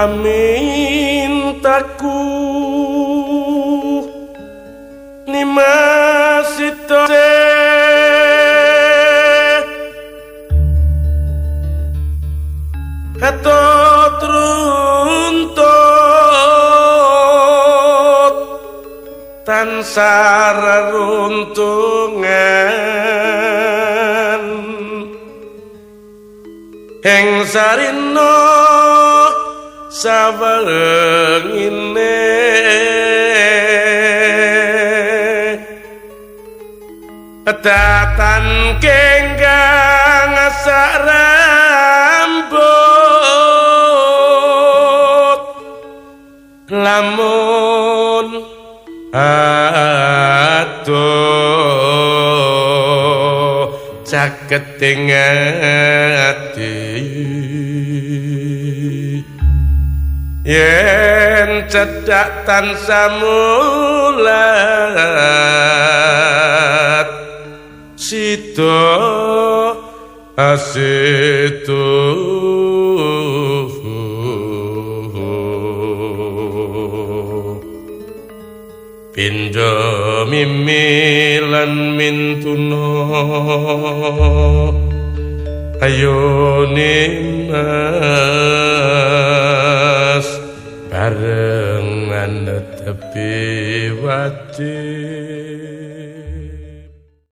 pamintaku nimasito hatot runtut tansah runtungan ing sarina sawerengine datan kenggang sak rambut lamun aduh caketing ati yen cedhak tansah mulat sito asitu pindha mimilan mintuna ayo nimas barengan tepi wati